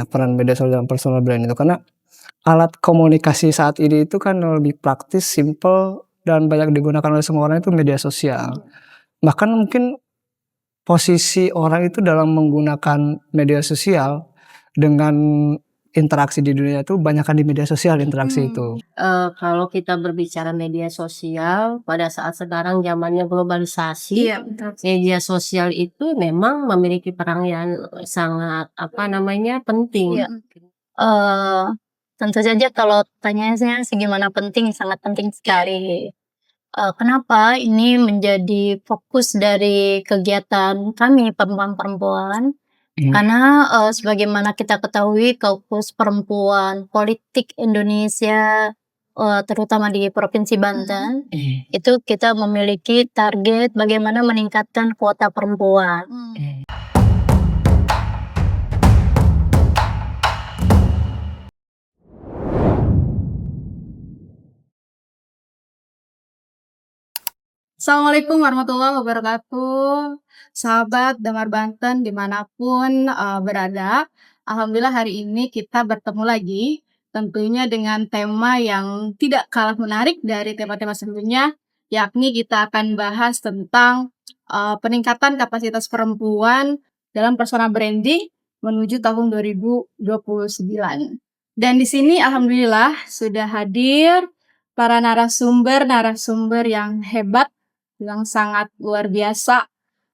peran media sosial dalam personal brand itu, karena alat komunikasi saat ini itu kan lebih praktis, simpel, dan banyak digunakan oleh semua orang itu media sosial. Bahkan mungkin posisi orang itu dalam menggunakan media sosial dengan interaksi di dunia itu banyakkan di media sosial interaksi itu. Kalau kita berbicara media sosial pada saat sekarang zamannya globalisasi, Iya, betul. media sosial itu memang memiliki peran yang sangat penting. Iya. Tentu saja kalau tanyanya segimana penting, sangat penting sekali. Kenapa ini menjadi fokus dari kegiatan kami perempuan-perempuan? Karena sebagaimana kita ketahui kaukus perempuan politik Indonesia, terutama di Provinsi Banten, itu kita memiliki target bagaimana meningkatkan kuota perempuan. Assalamualaikum warahmatullahi wabarakatuh, sahabat Damar Banten dimanapun berada. Alhamdulillah hari ini kita bertemu lagi, tentunya dengan tema yang tidak kalah menarik dari tema-tema sebelumnya, yakni kita akan bahas tentang peningkatan kapasitas perempuan dalam personal branding menuju tahun 2029. Dan di sini alhamdulillah sudah hadir para narasumber yang hebat, yang sangat luar biasa,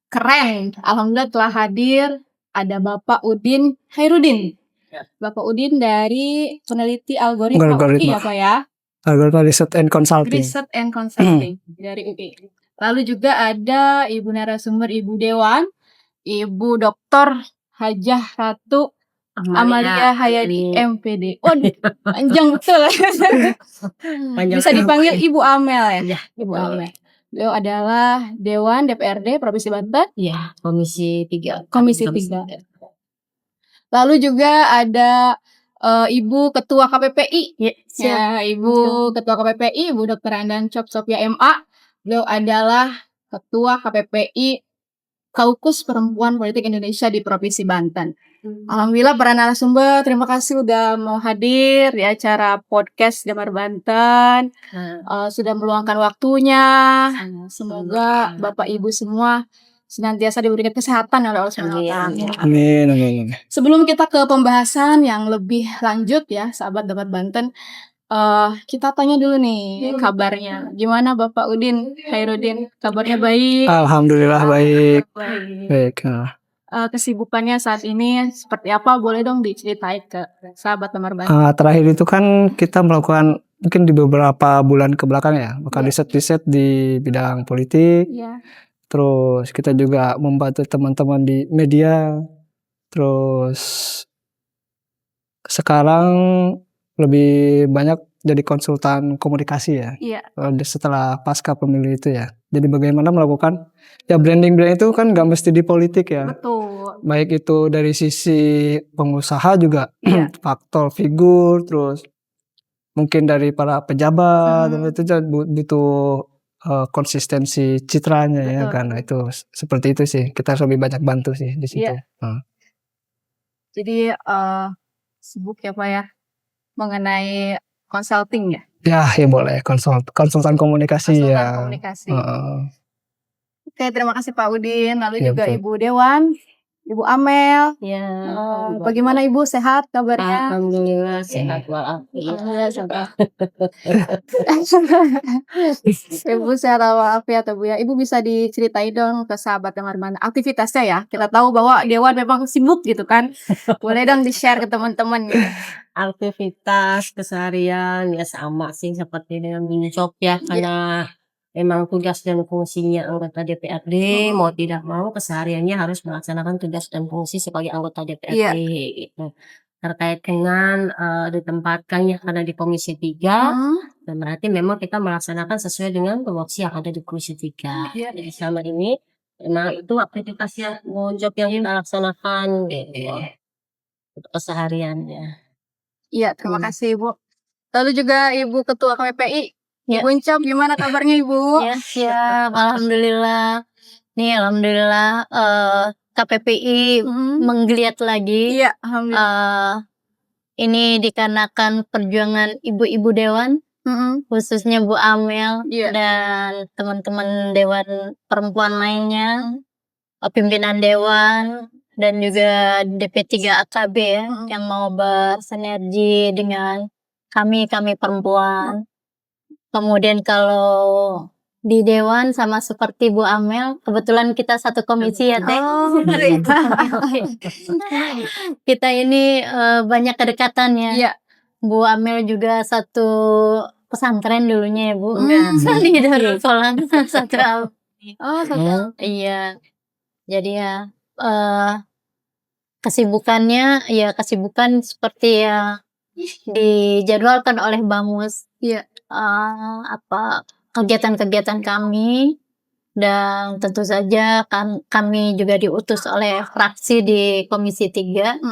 keren. Alhamdulillah telah hadir, ada Bapak Udin Hairudin. Bapak Udin dari peneliti algoritma UI ya Pak ya? Algoritma Research and Consulting. Research and Consulting dari UI. Lalu juga ada Ibu narasumber Ibu Dewan, Ibu Dr. Hajah Ratu Amalia Hayati MPD. Waduh, panjang betul. Bisa dipanggil Ibu Amel ya? Ibu Amel. Beliau adalah Dewan DPRD Provinsi Banten. Ya, Komisi 3. Komisi 3. Lalu juga ada Ibu Ketua KPPI. Ya, Ibu Ketua KPPI, Ibu Dr. Andan Cop Sofia MA. Beliau adalah Ketua KPPI Kaukus Perempuan Politik Indonesia di Provinsi Banten. Alhamdulillah para narasumber, terima kasih udah mau hadir di acara podcast Damar Banten. Sudah meluangkan waktunya. Semoga Bapak Ibu semua senantiasa diberikan kesehatan oleh Allah SWT. Amin. Sebelum kita ke pembahasan yang lebih lanjut ya, sahabat Damar Banten, kita tanya dulu nih kabarnya. Gimana Bapak Udin Hairudin? Kabarnya baik? Alhamdulillah baik. Baik. Kesibukannya saat ini seperti apa? Boleh dong diceritain ke sahabat Damar Banten. Terakhir itu kan kita melakukan mungkin di beberapa bulan ke belakang ya, melakukan riset di bidang politik. Terus kita juga membantu teman-teman di media. Terus sekarang lebih banyak jadi konsultan komunikasi ya. Setelah pasca pemilu itu ya. Jadi bagaimana melakukan ya branding itu kan gak mesti di politik ya. Betul. Baik itu dari sisi pengusaha juga, faktor figur, terus mungkin dari para pejabat, itu butuh konsistensi citranya ya, karena itu seperti itu sih. Kita lebih banyak bantu sih di situ. Jadi sibuk ya Pak ya mengenai consulting ya? Ya boleh konsultan komunikasi ya. Oke, terima kasih Pak Udin. Lalu juga betul. Ibu Dewan, Ibu Amel. Ya. Bagaimana Ibu, sehat kabarnya? Alhamdulillah sehat walafiat. Ibu sehat walafiat Bu ya. Ibu bisa diceritain dong ke sahabat Damar Banten aktivitasnya ya. Kita tahu bahwa Dewan memang sibuk gitu kan. Boleh dong di-share ke teman-teman gitu. Aktivitas keseharian ya sama sih seperti dengan Bincop ya, karena memang tugas dan fungsinya anggota DPRD, mau tidak mau kesehariannya harus melaksanakan tugas dan fungsi sebagai anggota DPRD gitu. Terkait dengan ditempatkannya karena di Komisi 3, dan berarti memang kita melaksanakan sesuai dengan tupoksi yang ada di Komisi 3. Jadi selama ini memang itu aktivitasnya job yang kita laksanakan gitu untuk kesehariannya. Iya, terima kasih Ibu. Lalu juga Ibu Ketua KPPI, Ibu Incop, gimana kabarnya Ibu? Ya, siap. Alhamdulillah. Nih, alhamdulillah KPPI menggeliat lagi. Iya, alhamdulillah. Ini dikarenakan perjuangan ibu-ibu dewan, khususnya Bu Amel Iya. dan teman-teman dewan perempuan lainnya, pimpinan dewan dan juga DP3 AKB ya, yang mau bersinergi dengan kami perempuan. Kemudian kalau di dewan sama seperti Bu Amel, kebetulan kita satu komisi ya Teh. Kita ini banyak kedekatan ya. Iya. Bu Amel juga satu pesantren dulunya ya Bu. Iya. Di Darul Salam satu alumni. Oh, satu. Iya. Jadi ya kesibukan seperti yang dijadwalkan oleh Bamus. Iya. Kegiatan-kegiatan kami, dan tentu saja kami juga diutus oleh fraksi di Komisi 3.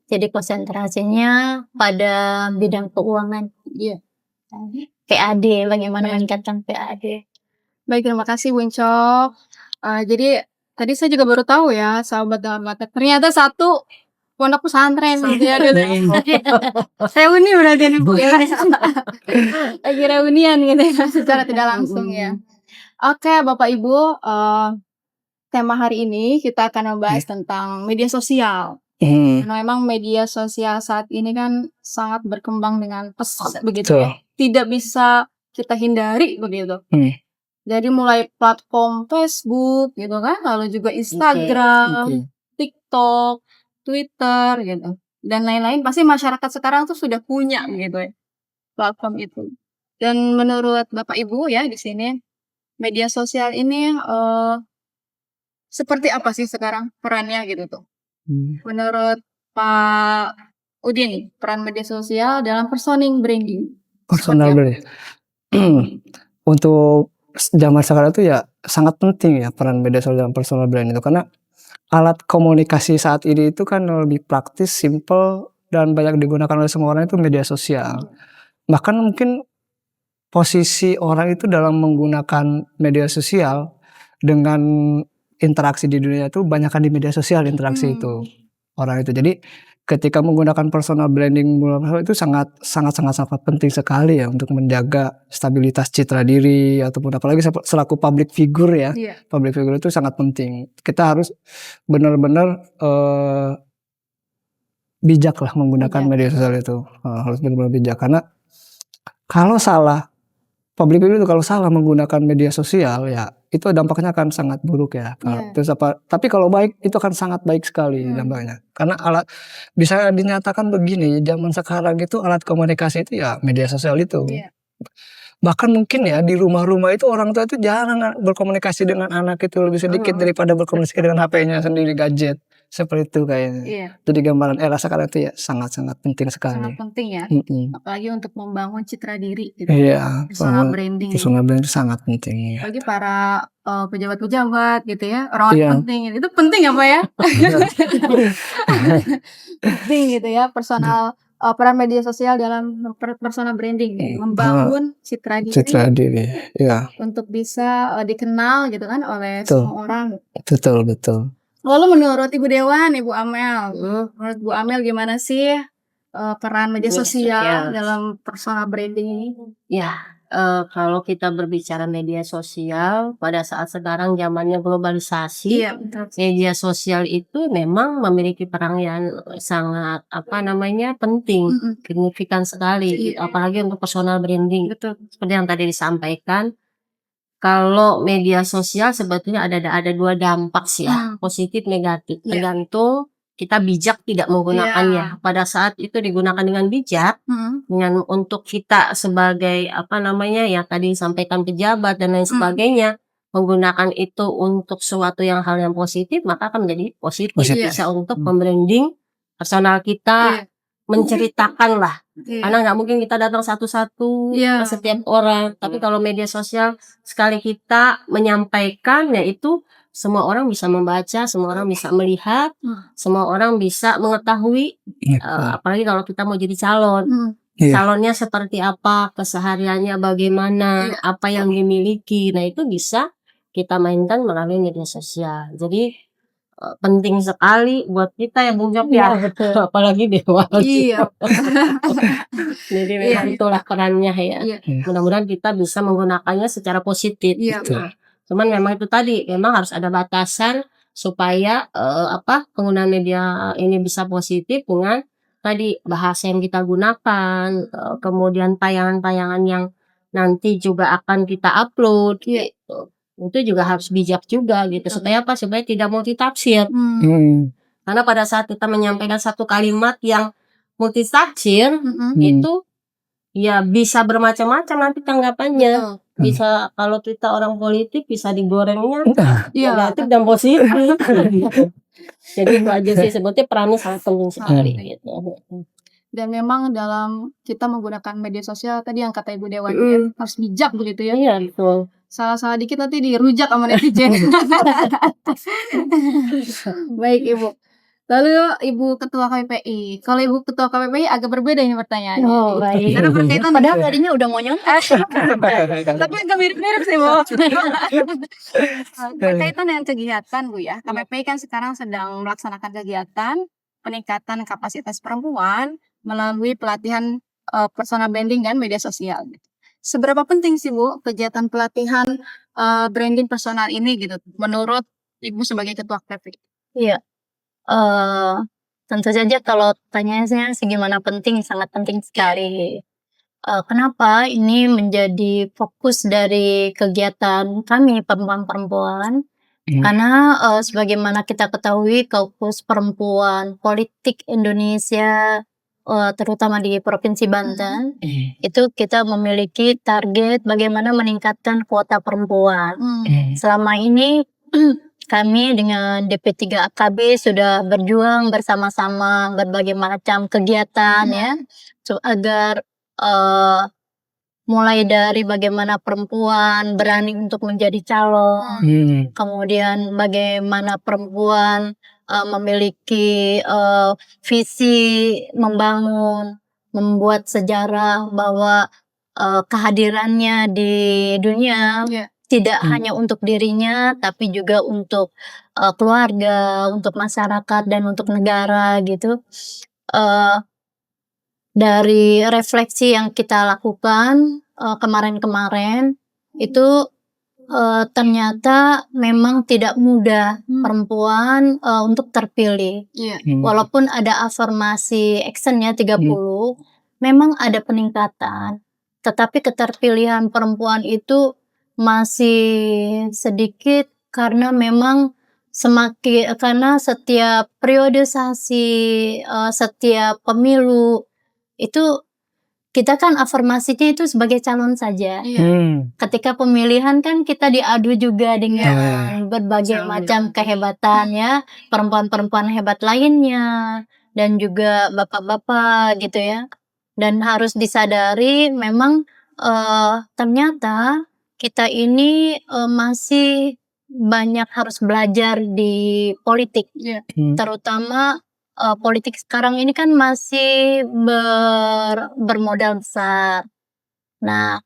Jadi konsentrasinya pada bidang keuangan. Iya. PAD, bagaimana meningkatkan PAD. Baik, terima kasih Bu Encok. Jadi tadi saya juga baru tahu ya, sahabat dalam mata, ternyata satu pondok pesantren gitu ya. Reuni berarti nih Bu ya. Lagi reunian gitu ya, secara tidak langsung ya. Oke, Bapak Ibu, tema hari ini kita akan membahas tentang media sosial. Karena memang media sosial saat ini kan sangat berkembang dengan pesat begitu ya. Tidak bisa kita hindari begitu. Jadi mulai platform Facebook gitu kan, lalu juga Instagram, TikTok, Twitter gitu, dan lain-lain. Pasti masyarakat sekarang tuh sudah punya gitu ya platform itu. Dan menurut Bapak Ibu ya di sini, media sosial ini seperti apa sih sekarang perannya gitu tuh? Menurut Pak Udin, peran media sosial dalam personal branding. Personal branding. Untuk zaman sekarang itu ya sangat penting ya peran media sosial dalam personal branding itu, karena alat komunikasi saat ini itu kan lebih praktis, simple, dan banyak digunakan oleh semua orang itu media sosial. Bahkan mungkin posisi orang itu dalam menggunakan media sosial dengan interaksi di dunia itu banyakkan di media sosial interaksi itu orang itu. Jadi ketika menggunakan personal branding itu sangat penting sekali ya untuk menjaga stabilitas citra diri, ataupun apalagi selaku public figure ya. Public figure itu sangat penting. Kita harus benar-benar bijak lah menggunakan media sosial itu. Harus benar-benar bijak, karena kalau salah public figure itu kalau salah menggunakan media sosial ya itu dampaknya akan sangat buruk ya. Terus tapi kalau baik itu akan sangat baik sekali dampaknya. Karena bisa dinyatakan begini, zaman sekarang itu alat komunikasi itu ya media sosial itu. Bahkan mungkin ya di rumah-rumah itu orang tua itu jarang berkomunikasi dengan anak itu, lebih sedikit daripada berkomunikasi dengan HP-nya sendiri, gadget. Seperti itu kayaknya. Jadi gambaran era sekarang itu ya sangat penting sekali. Sangat penting ya. Apalagi untuk membangun citra diri gitu. Personal branding. Personal branding itu sangat penting. Bagi para pejabat-pejabat gitu ya, orang penting. Itu penting ya Pak ya? Penting gitu ya, peran media sosial dalam personal branding, membangun citra diri, untuk bisa dikenal gitu kan oleh semua orang. Betul. Lalu menurut Ibu Dewan, Ibu Amel, menurut Bu Amel gimana sih peran media sosial dalam personal branding ini? Ya, kalau kita berbicara media sosial pada saat sekarang zamannya globalisasi, media sosial itu memang memiliki peran yang sangat penting, signifikan sekali, apalagi untuk personal branding. Seperti yang tadi disampaikan, kalau media sosial sebetulnya ada dua dampak sih ya, positif negatif, tergantung kita bijak tidak menggunakannya. Pada saat itu digunakan dengan bijak, dengan untuk kita sebagai yang tadi disampaikan pejabat dan lain sebagainya, menggunakan itu untuk suatu hal yang positif, maka akan menjadi positif. Bisa untuk membranding personal kita, menceritakan lah. Karena nggak mungkin kita datang satu-satu ke setiap orang. Tapi kalau media sosial, sekali kita menyampaikan, yaitu semua orang bisa membaca, semua orang bisa melihat, semua orang bisa mengetahui. Apalagi kalau kita mau jadi calon. Calonnya seperti apa, kesehariannya bagaimana, apa yang dimiliki. Nah itu bisa kita mainkan melalui media sosial. Jadi penting sekali buat kita ya Bung Jok Iya, ya. betul. Apalagi dewan. Iya. Jadi memang itulah perannya ya. Iya. Mudah-mudahan kita bisa menggunakannya secara positif. Iya. Nah, cuman memang itu tadi, memang harus ada batasan supaya penggunaan media ini bisa positif dengan tadi bahasa yang kita gunakan, kemudian tayangan-tayangan yang nanti juga akan kita upload gitu. Itu juga harus bijak juga gitu. Supaya apa? Supaya tidak multitafsir. Karena pada saat kita menyampaikan satu kalimat yang multitafsir itu ya bisa bermacam-macam nanti tanggapannya. Bisa kalau kita orang politik bisa digorengnya negatif dan positif. Jadi itu aja sih sebetulnya perannya sangat penting sekali gitu. Dan memang dalam kita menggunakan media sosial tadi yang kata Ibu Dewan ya, harus bijak begitu ya. Iya betul. Salah-salah dikit nanti dirujak sama netizen. Baik Ibu. Lalu Ibu Ketua KPPI. Kalau Ibu Ketua KPPI agak berbeda ini pertanyaannya. Oh, baik. Karena berkaitan Padahal tadinya udah mau nyontek. tapi agak mirip-mirip sih Bu. Berkaitan dengan kegiatan Bu ya. KPPI kan sekarang sedang melaksanakan kegiatan peningkatan kapasitas perempuan melalui pelatihan personal branding dan media sosial. Seberapa penting sih Bu kegiatan pelatihan branding personal ini gitu menurut Ibu sebagai Ketua KPPI? Iya. Tentu saja kalau tanyanya segimana penting, sangat penting sekali. Kenapa ini menjadi fokus dari kegiatan kami perempuan-perempuan? Karena sebagaimana kita ketahui Kaukus Perempuan Politik Indonesia, terutama di Provinsi Banten, itu kita memiliki target bagaimana meningkatkan kuota perempuan. Selama ini kami dengan DP3 AKB sudah berjuang bersama-sama berbagai macam kegiatan ya, agar mulai dari bagaimana perempuan berani untuk menjadi calon, kemudian bagaimana perempuan memiliki visi membangun, membuat sejarah bahwa kehadirannya di dunia tidak hanya untuk dirinya, tapi juga untuk keluarga, untuk masyarakat, dan untuk negara gitu. Dari refleksi yang kita lakukan kemarin-kemarin itu ternyata memang tidak mudah perempuan untuk terpilih. Walaupun ada afirmasi actionnya 30, memang ada peningkatan. Tetapi keterpilihan perempuan itu masih sedikit karena memang karena setiap periodisasi, setiap pemilu itu kita kan afirmasinya itu sebagai calon saja. Ketika pemilihan kan kita diadu juga dengan berbagai macam kehebatan ya, perempuan-perempuan hebat lainnya dan juga bapak-bapak gitu ya. Dan harus disadari memang ternyata kita ini masih banyak harus belajar di politik, terutama politik sekarang ini kan masih bermodal besar. Nah,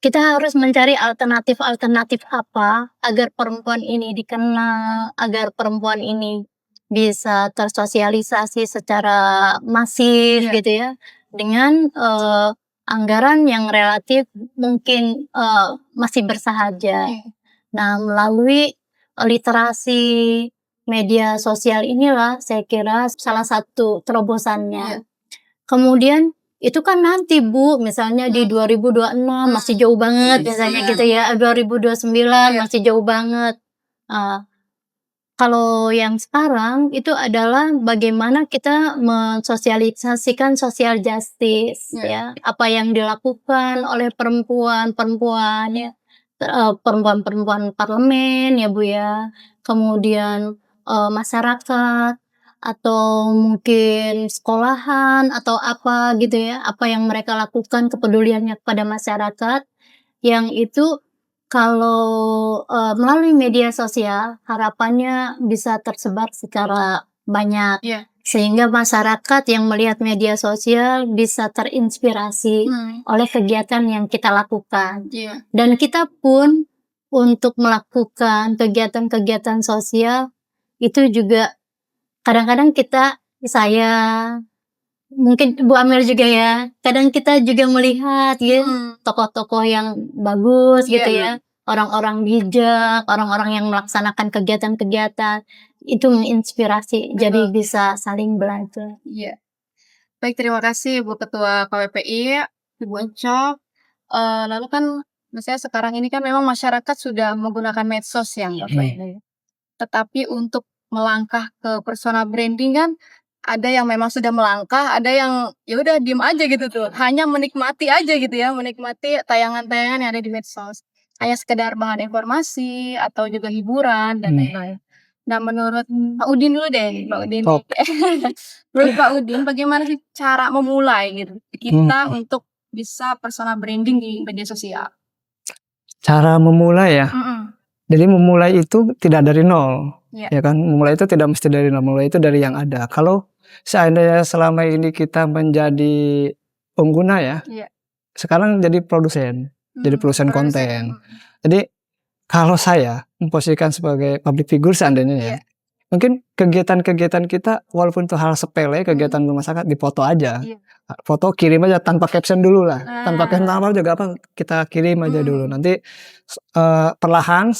kita harus mencari alternatif apa agar perempuan ini dikenal, agar perempuan ini bisa tersosialisasi secara masif gitu ya, dengan anggaran yang relatif mungkin masih bersahaja. Nah, melalui literasi media sosial inilah saya kira salah satu terobosannya. Kemudian itu kan nanti Bu, misalnya di 2026 masih jauh banget misalnya gitu ya, 2029 masih jauh banget. Kalau yang sekarang itu adalah bagaimana kita mensosialisasikan social justice ya, apa yang dilakukan oleh perempuan-perempuan ya, perempuan-perempuan parlemen ya Bu ya, kemudian masyarakat atau mungkin sekolahan atau apa gitu ya, apa yang mereka lakukan kepeduliannya kepada masyarakat, yang itu kalau melalui media sosial harapannya bisa tersebar secara banyak, sehingga masyarakat yang melihat media sosial bisa terinspirasi oleh kegiatan yang kita lakukan. Dan kita pun untuk melakukan kegiatan-kegiatan sosial itu juga kadang-kadang saya, mungkin Bu Amel juga ya, kadang kita juga melihat ya tokoh-tokoh yang bagus gitu ya, orang-orang bijak, orang-orang yang melaksanakan kegiatan-kegiatan, itu menginspirasi, jadi bisa saling belajar. Iya. Baik, terima kasih Bu Ketua KWPI, Ibu Encok. Lalu kan misalnya sekarang ini kan memang masyarakat sudah menggunakan medsos yang tetapi untuk melangkah ke personal branding kan ada yang memang sudah melangkah, ada yang ya udah diem aja gitu tuh, hanya menikmati aja gitu ya, menikmati tayangan-tayangan yang ada di medsos, hanya sekedar bahan informasi atau juga hiburan dan lain-lain. Nah, menurut Pak Udin dulu deh, Pak Udin. Top. Menurut Pak Udin, bagaimana sih cara memulai gitu kita untuk bisa personal branding di media sosial? Cara memulai ya. Jadi memulai itu tidak dari nol, Iya. ya kan? Memulai itu tidak mesti dari nol, memulai itu dari yang ada. Kalau seandainya selama ini kita menjadi pengguna ya, Iya. sekarang jadi produsen konten. Jadi kalau saya memposisikan sebagai public figure seandainya ya, mungkin kegiatan-kegiatan kita walaupun itu hal sepele, kegiatan bermasyarakat difoto aja. Foto kirim aja tanpa caption dulu lah. Tanpa caption apa juga apa kita kirim aja dulu. Nanti perlahan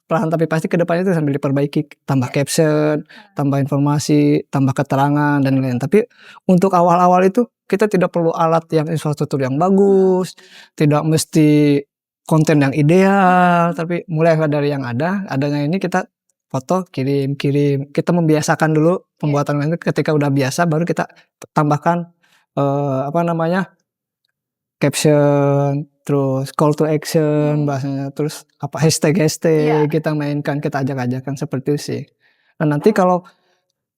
perlahan tapi pasti ke depannya itu sambil diperbaiki, tambah caption, tambah informasi, tambah keterangan dan lain-lain. Tapi untuk awal-awal itu kita tidak perlu alat yang infrastruktur yang bagus, tidak mesti konten yang ideal, tapi mulai dari yang adanya ini kita foto kirim, kita membiasakan dulu pembuatan itu. Ketika udah biasa baru kita tambahkan caption, terus call to action bahasanya, terus hashtag kita mainkan, kita ajak-ajakan seperti itu sih. Nah, nanti kalau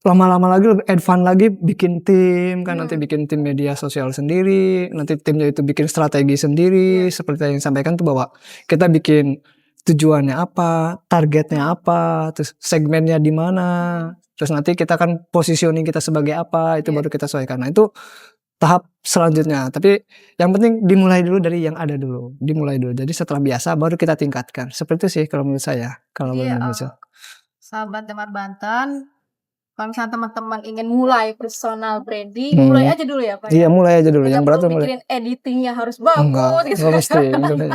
lama-lama lagi lebih advance lagi bikin tim kan, nanti bikin tim media sosial sendiri, nanti timnya itu bikin strategi sendiri, seperti yang disampaikan tuh bahwa kita bikin tujuannya apa, targetnya apa, terus segmennya di mana, terus nanti kita kan positioning kita sebagai apa, itu baru kita sesuaikan. Nah, itu tahap selanjutnya, tapi yang penting dimulai dulu dari yang ada dulu, jadi setelah biasa baru kita tingkatkan, seperti itu sih kalau menurut saya. Kalau menurut saya, Sahabat Damar Banten, kalau misalnya teman-teman ingin mulai personal branding, mulai aja dulu ya Pak. Iya, mulai aja dulu. Nggak Yang berat perlu tuh mulai. mikirin editingnya harus bagus gitu. Enggak mesti.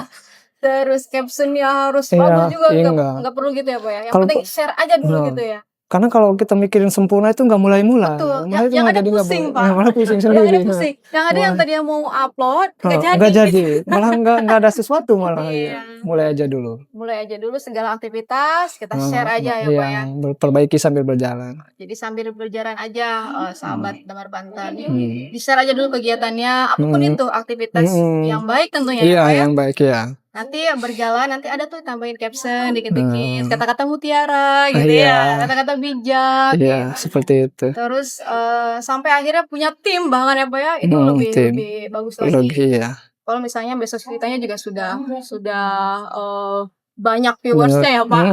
Terus captionnya harus Iya, bagus juga, enggak. nggak perlu gitu ya Pak ya. Yang Kalau penting share aja dulu Nah, gitu ya. karena kalau kita mikirin sempurna itu nggak mulai-mulai. Betul. Malah itu Yang ada jadi nggak pusing boleh. Pak. Malah pusing Yang sendiri. ada pusing. Yang ada yang tadi yang mau upload nggak jadi. Nggak jadi. Malah nggak ada sesuatu malah. Iya. Mulai aja dulu. Mulai aja dulu segala aktivitas kita share aja ya Pak ya. Perbaiki sambil berjalan. Jadi sambil berjalan aja sahabat Damar Banten. Di-share aja dulu kegiatannya, apapun itu aktivitas yang baik tentunya Iya, ya, Pak ya. yang baik ya. Nanti berjalan nanti ada tuh tambahin caption dikit-dikit, kata-kata mutiara gitu Iya. ya, kata-kata bijak. Iya, gitu. seperti itu. Terus sampai akhirnya punya tim bahkan ya Pak ya, itu lebih bagus lagi. Lagi ya. Kalau misalnya besok ceritanya juga sudah banyak viewersnya ya Pak.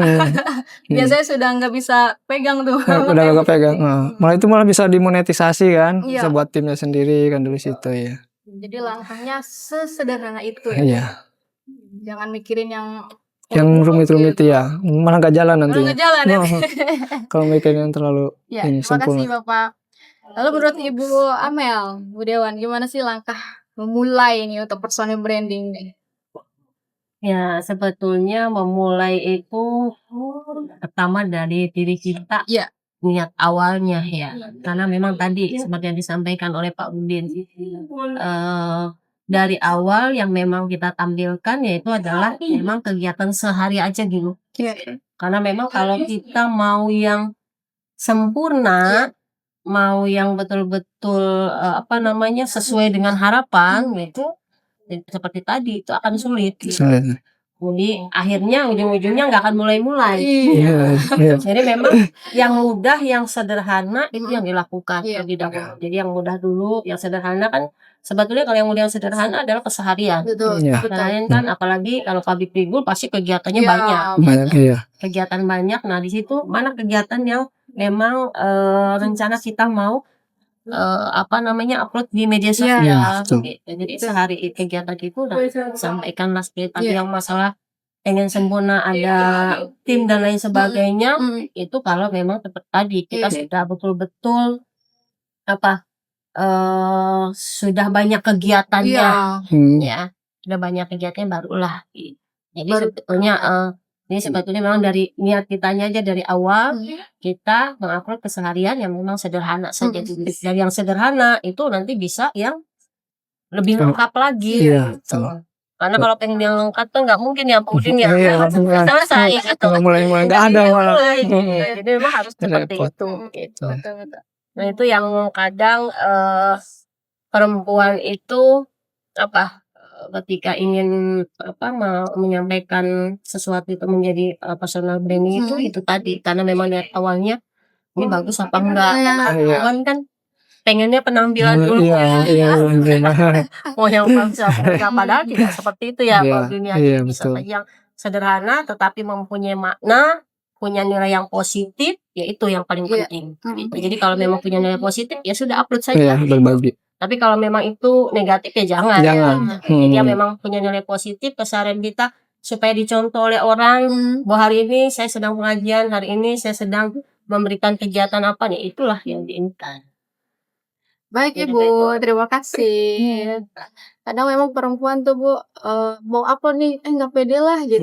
Biasanya sudah nggak bisa pegang tuh. Udah gak pegang. Malah itu malah bisa dimonetisasi kan, Iya. bisa buat timnya sendiri kan dari situ ya. Jadi langkahnya sesederhana itu ya. Iya. Jangan mikirin yang rumit-rumit ya, malah nggak jalan nanti. Nggak jalan ya. Kalau mikirin yang terlalu Ya, ini terima kasih sempurna. Bapak. Lalu menurut Ibu Amel, Bu Dewan, gimana sih langkah memulai ini untuk personal branding nih? Ya, sebetulnya memulai itu pertama dari diri kita. Iya. Niat awalnya ya. Karena memang tadi seperti yang disampaikan oleh Pak Udin, dari awal yang memang kita tampilkan yaitu adalah memang kegiatan sehari aja gitu. Iya. Karena memang kalau kita mau yang sempurna, mau yang betul-betul sesuai dengan harapan gitu, seperti tadi itu akan sulit. Gitu. Jadi akhirnya ujung-ujungnya nggak akan mulai-mulai. Iya. Jadi memang yang mudah, yang sederhana itu yang dilakukan terlebih dahulu. Jadi yang mudah dulu, yang sederhana kan sebetulnya kalau yang mudah yang sederhana adalah keseharian. Betul. Iya. Keseharian kan apalagi kalau public figure pasti kegiatannya banyak. Banyak ya. Kegiatan banyak. Nah di situ mana kegiatan yang memang rencana kita mau upload di media sosial. Iya, betul. Gitu. Jadi sehari kegiatan itu udah sampaikanlah seperti tadi yang masalah pengen sempurna ada tim dan lain sebagainya, itu kalau memang seperti tadi kita sudah betul-betul apa, sudah banyak kegiatannya ya, sudah banyak kegiatannya barulah jadi sebetulnya ini sebetulnya memang dari niat kitanya aja dari awal kita mengupload keseharian yang memang sederhana saja dulu. Dari yang sederhana itu nanti bisa yang lebih lengkap lagi Iya, gitu. betul. Karena kalau pengen yang lengkap tuh nggak mungkin ya Udin ya Iya, langsung selesai gitu. mulai nggak ada malah. Jadi memang harus seperti Repot. itu gitu. Nah itu yang kadang perempuan itu apa ketika ingin mau menyampaikan sesuatu itu menjadi personal branding itu tadi karena memang dari awalnya ini bagus apa enggak kan pengennya penampilan dulu Iya, mau yang bagus apa enggak padahal tidak seperti itu ya Iya, Mbak dunia iya, bisa betul. saja yang sederhana tetapi mempunyai makna punya nilai yang positif ya itu yang paling penting gitu. Jadi kalau memang punya nilai positif ya sudah upload saja berbagi. tapi kalau memang itu negatif ya jangan. Jadi yang memang punya nilai positif keseharian kita supaya dicontoh oleh orang bahwa hari ini saya sedang pengajian, hari ini saya sedang memberikan kegiatan apa nih itulah yang diinginkan. Baik Ibu, terima kasih. Kadang memang perempuan tuh Bu mau upload nih, nggak pede lah gitu.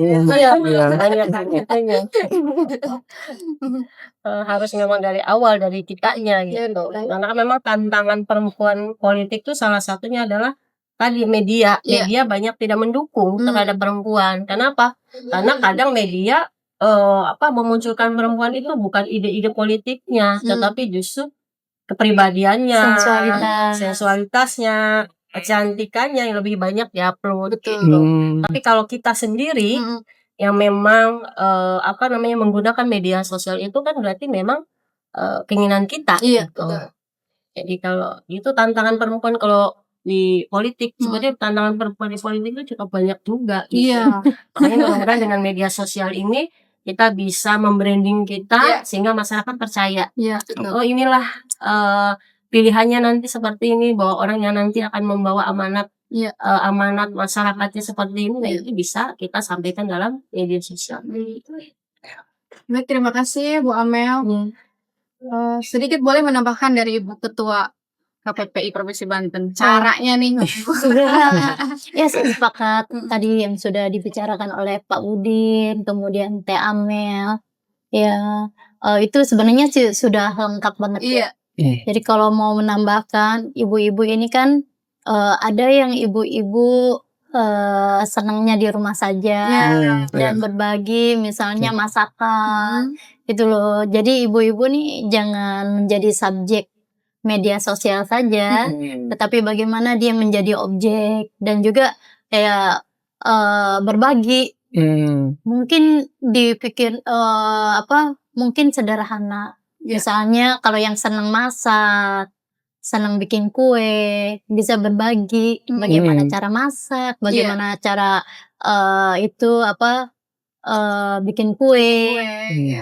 Harus memang dari awal dari kitanya gitu. Karena kan memang tantangan perempuan politik tuh salah satunya adalah tadi media banyak tidak mendukung terhadap perempuan. Kenapa? Karena kadang media memunculkan perempuan itu bukan ide-ide politiknya, tetapi justru kepribadiannya, sensualitasnya, kecantikannya yang lebih banyak diupload gitu. Tapi kalau kita sendiri yang memang menggunakan media sosial itu kan berarti memang keinginan kita gitu. Jadi kalau itu tantangan perempuan kalau di politik sebenarnya tantangan perempuan di politik itu cukup banyak juga gitu. Makanya mudah-mudahan dengan media sosial ini kita bisa membranding kita sehingga masyarakat percaya. Oh inilah pilihannya nanti seperti ini bahwa orang yang nanti akan membawa amanat amanat masyarakatnya seperti ini, nah itu bisa kita sampaikan dalam media sosial. Baik, terima kasih Bu Amel. Sedikit boleh menambahkan dari Ibu Ketua KPPI Provinsi Banten caranya nih. Ya saya sepakat tadi yang sudah dibicarakan oleh Pak Udin, kemudian Teh Amel. Ya itu sebenarnya sih sudah lengkap banget ya. Jadi kalau mau menambahkan ibu-ibu ini kan ada yang ibu-ibu senangnya di rumah saja dan berbagi misalnya masakan itu loh. Jadi ibu-ibu nih jangan menjadi subjek media sosial saja, tetapi bagaimana dia menjadi objek dan juga kayak berbagi. Mungkin dipikir mungkin sederhana. Misalnya kalau yang senang masak, senang bikin kue, bisa berbagi bagaimana cara masak, bagaimana cara bikin kue.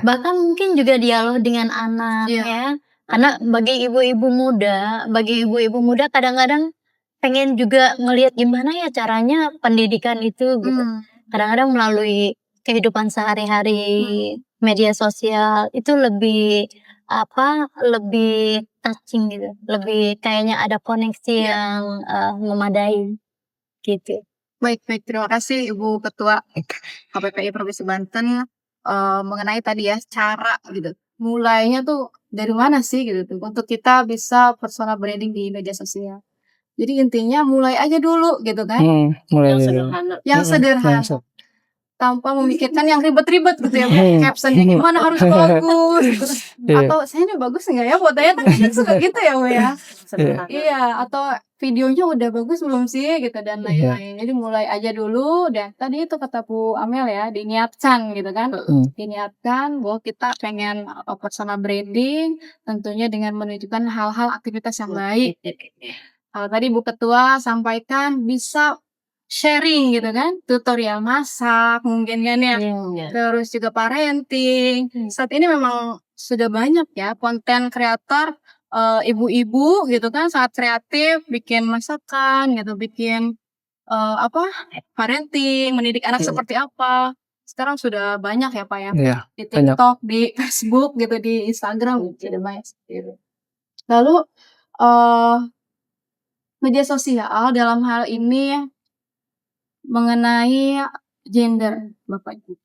Bahkan mungkin juga dialog dengan anak ya. Karena bagi ibu-ibu muda kadang-kadang pengen juga ngelihat gimana ya caranya pendidikan itu gitu. Kadang-kadang melalui kehidupan sehari-hari, media sosial itu lebih touching gitu. Lebih kayaknya ada koneksi yang memadai gitu. Baik, terima kasih Ibu Ketua KPPI Provinsi Banten mengenai tadi ya cara gitu. Mulainya tuh dari mana sih gitu tuh untuk kita bisa personal branding di media sosial. Jadi intinya mulai aja dulu gitu kan. Yang sederhana. Tanpa memikirkan yang ribet-ribet gitu ya. Captionnya gimana harus bagus gitu. Atau saya ini bagus enggak ya fotonya kan suka gitu ya Bu ya. Iya, atau videonya udah bagus belum sih gitu dan lain-lain. Jadi mulai aja dulu dan tadi itu kata Bu Amel ya diniatkan gitu kan. Diniatkan bahwa kita pengen personal branding tentunya dengan menunjukkan hal-hal aktivitas yang baik. Kalau tadi Bu Ketua sampaikan bisa sharing gitu kan, tutorial masak mungkin kan ya, terus juga parenting. Saat ini memang sudah banyak ya konten kreator ibu-ibu gitu kan sangat kreatif bikin masakan gitu, bikin parenting, mendidik anak seperti apa. sekarang sudah banyak ya Pak ya, Iya, di banyak. TikTok, di Facebook gitu, di Instagram sudah banyak seperti itu. Lalu eh media sosial dalam hal ini mengenai gender, Bapak Ibu.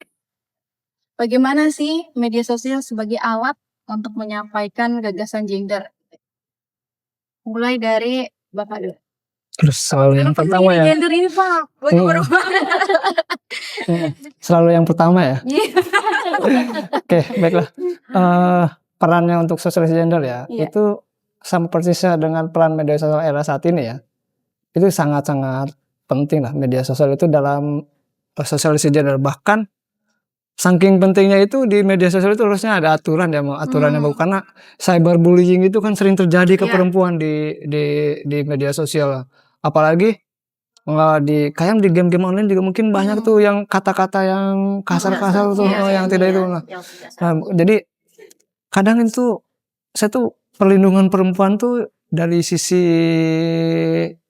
Bagaimana sih media sosial sebagai alat untuk menyampaikan gagasan gender? Mulai dari Bapak dulu. Terus selalu yang pertama ya. Gender ini Pak, baru Selalu yang pertama ya. Oke, baiklah. Perannya untuk sosialisasi gender ya, Iya. itu sama persisnya dengan peran media sosial era saat ini ya. Itu sangat-sangat penting lah media sosial itu dalam sosialisasi gender. Bahkan saking pentingnya itu di media sosial itu harusnya ada aturan ya, aturannya bagus karena cyberbullying itu kan sering terjadi ke Iya. perempuan di media sosial. Apalagi kayak di game-game online juga mungkin banyak tuh yang kata-kata yang kasar-kasar tuh, yang tidak itu. Nah, jadi kadang itu saya tuh perlindungan perempuan tuh dari sisi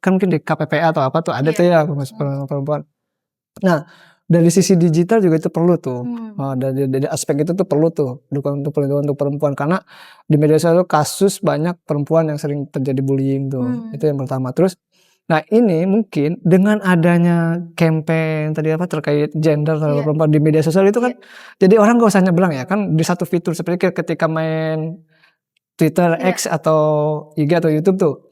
kan mungkin di KPPA atau apa tuh ada tuh ya perlindungan perempuan. Nah, dari sisi digital juga itu perlu tuh. Dari aspek itu tuh perlu tuh dukungan untuk perlindungan untuk perempuan karena di media sosial kasus banyak perempuan yang sering terjadi bullying tuh. Itu yang pertama. Terus nah ini mungkin dengan adanya campaign tadi apa terkait gender terhadap perempuan di media sosial itu kan jadi orang gak usah nyebrang ya kan di satu fitur seperti ketika main Twitter, X atau IG atau YouTube tuh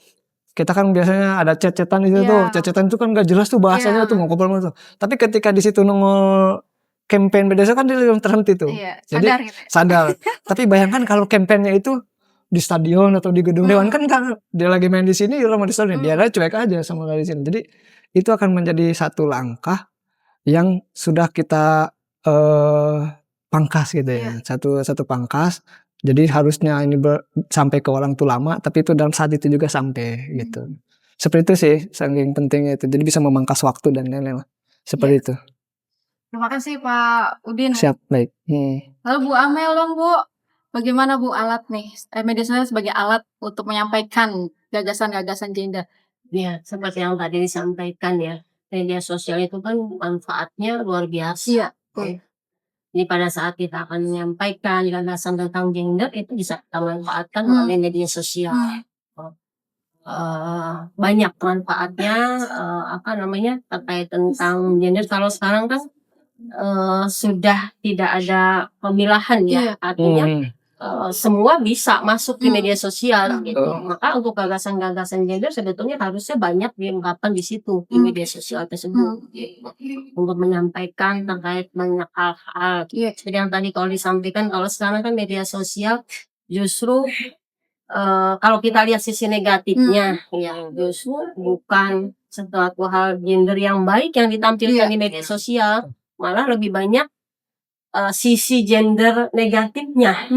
kita kan biasanya ada chat-chatan di situ tuh. Chat-chatan itu kan gak jelas tuh bahasanya tuh mau ngobrol tuh. Tapi ketika di situ nongol campaign media sosial kan dia belum terhenti tuh. Jadi Sadar gitu. sadar. Tapi bayangkan kalau campaignnya itu di stadion atau di gedung dewan kan dia lagi main di sini dia mau di stadion dia cuek aja sama di sini. Jadi itu akan menjadi satu langkah yang sudah kita pangkas gitu ya. Satu pangkas. Jadi harusnya ini sampai ke orang tuh lama, tapi itu dalam saat itu juga sampai gitu. Seperti itu sih, saking pentingnya itu. Jadi bisa memangkas waktu dan lain-lain lah. Seperti itu. Terima kasih Pak Udin. Siap, baik. Lalu Bu Amel dong Bu, bagaimana Bu alat nih, media sosial sebagai alat untuk menyampaikan gagasan-gagasan gender? Ya, seperti yang tadi disampaikan ya, media sosial itu kan manfaatnya luar biasa. Jadi pada saat kita akan menyampaikan gagasan tentang gender itu bisa kita manfaatkan melalui media sosial. Banyak manfaatnya terkait tentang gender. Kalau sekarang kan sudah tidak ada pemilahan ya, artinya semua bisa masuk di media sosial gitu. Maka untuk gagasan-gagasan gender sebetulnya harusnya banyak diungkapkan di situ di media sosial tersebut gitu. Untuk menyampaikan terkait banyak hal-hal. Seperti yang tadi kalau disampaikan kalau sekarang kan media sosial justru kalau kita lihat sisi negatifnya ya justru bukan suatu hal gender yang baik yang ditampilkan di media sosial, malah lebih banyak sisi gender negatifnya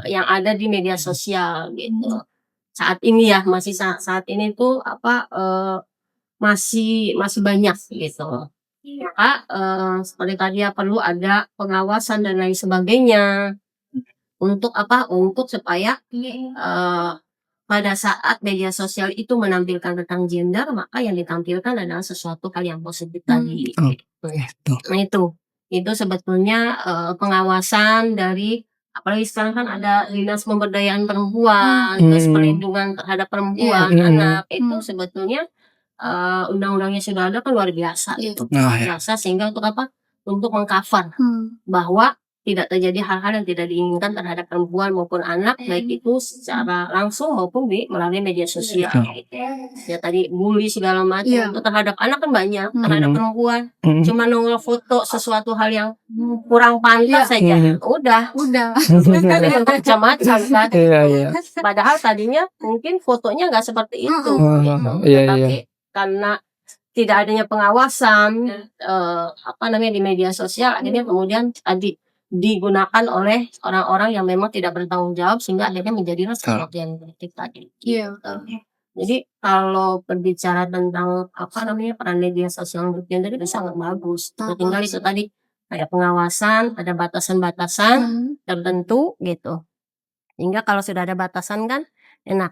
yang ada di media sosial gitu. Saat ini ya saat ini tuh masih banyak gitu. Maka seperti tadi ya perlu ada pengawasan dan lain sebagainya untuk supaya pada saat media sosial itu menampilkan tentang gender maka yang ditampilkan adalah sesuatu hal yang positif tadi. Nah itu sebetulnya pengawasan dari apalagi sekarang kan ada dinas pemberdayaan perempuan, terus perlindungan terhadap perempuan, anak itu sebetulnya undang-undangnya sudah ada kan luar biasa gitu. Biasa sehingga untuk mengcover bahwa tidak terjadi hal-hal yang tidak diinginkan terhadap perempuan maupun anak baik itu secara langsung maupun melalui media sosial gitu. Ya tadi bully segala macam itu terhadap anak kan banyak, terhadap perempuan cuma nongol foto sesuatu hal yang kurang pantas saja udah macam-macam kan. Padahal tadinya mungkin fotonya nggak seperti itu gitu. Tapi karena tidak adanya pengawasan di media sosial akhirnya kemudian digunakan oleh orang-orang yang memang tidak bertanggung jawab sehingga akhirnya menjadi seperti yang tadi. Jadi kalau berbicara tentang peran media sosial untuk gender itu sangat bagus. Tinggal itu tadi ada pengawasan, ada batasan-batasan tertentu gitu. Hingga kalau sudah ada batasan kan enak.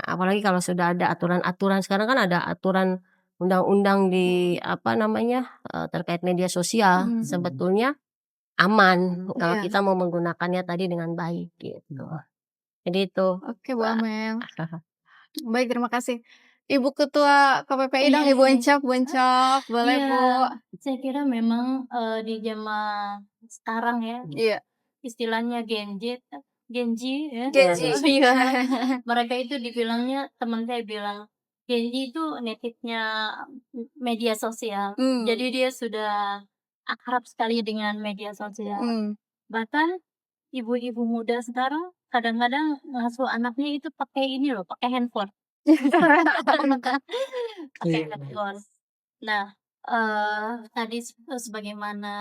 Apalagi kalau sudah ada aturan-aturan sekarang kan ada aturan undang-undang di terkait media sosial sebetulnya aman kalau Iya. kita mau menggunakannya tadi dengan baik gitu. Jadi itu. Oke, Bu Amel. Baik, terima kasih. Ibu Ketua KPPI dong, Ibu Encok, boleh Iya, Bu? saya kira memang di zaman sekarang ya, Iya. istilahnya Gen Z ya. Gen Z. Iya. Mereka itu dibilangnya, teman saya bilang, Gen Z itu native-nya media sosial. Jadi dia sudah akrab sekali dengan media sosial. Bahkan ibu-ibu muda sekarang kadang-kadang ngasuh anaknya itu pakai ini loh, pakai handphone. Pakai handphone. Nah, tadi sebagaimana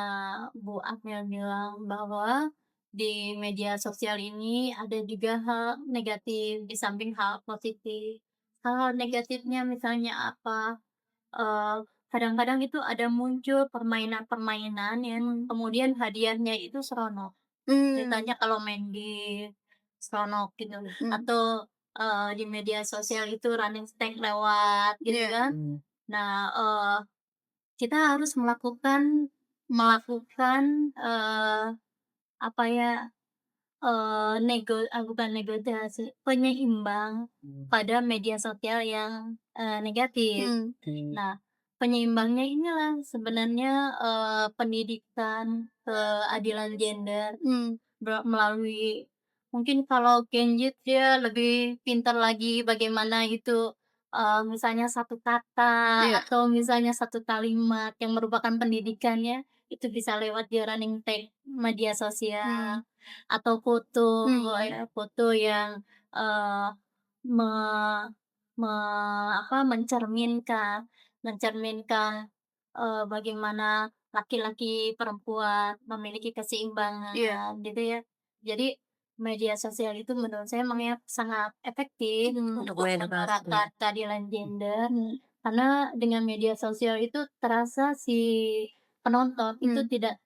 Bu Amel bilang bahwa di media sosial ini ada juga hal negatif di samping hal positif. Hal negatifnya misalnya apa? Kadang-kadang itu ada muncul permainan-permainan yang kemudian hadiahnya itu seronok. Ceritanya kalau main game seronok gitu, atau di media sosial itu running stake lewat gitu kan. Nah, kita harus melakukan apa ya, bukan negosiasi, penyeimbang pada media sosial yang negatif. Nah, penyeimbangnya inilah sebenarnya pendidikan keadilan gender melalui, mungkin kalau Gen Z dia lebih pintar lagi bagaimana itu misalnya satu kata atau misalnya satu kalimat yang merupakan pendidikannya itu bisa lewat dia running tag media sosial atau foto foto yang eh, me, mencerminkan bagaimana laki-laki perempuan memiliki keseimbangan gitu ya. Jadi media sosial itu menurut saya memang sangat efektif untuk menyuarakan keadilan gender, karena dengan media sosial itu terasa si penonton itu tidak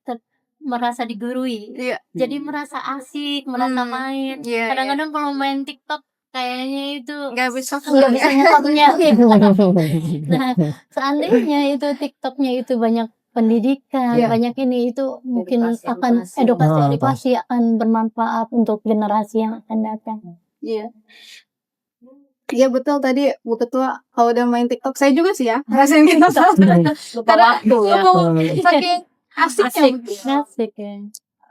merasa digurui, jadi merasa asik, merasa main. Kadang-kadang kalau main TikTok kayaknya itu nggak bisa nyetopnya. Nah, seandainya itu TikToknya itu banyak pendidikan, banyak ini, itu mungkin akan edukasi akan bermanfaat untuk generasi yang akan datang. Iya betul, tadi Bu Ketua kalau udah main TikTok, saya juga sih ya ngerasain TikTok. Lupa waktu ya. Saking asiknya. Asik ya.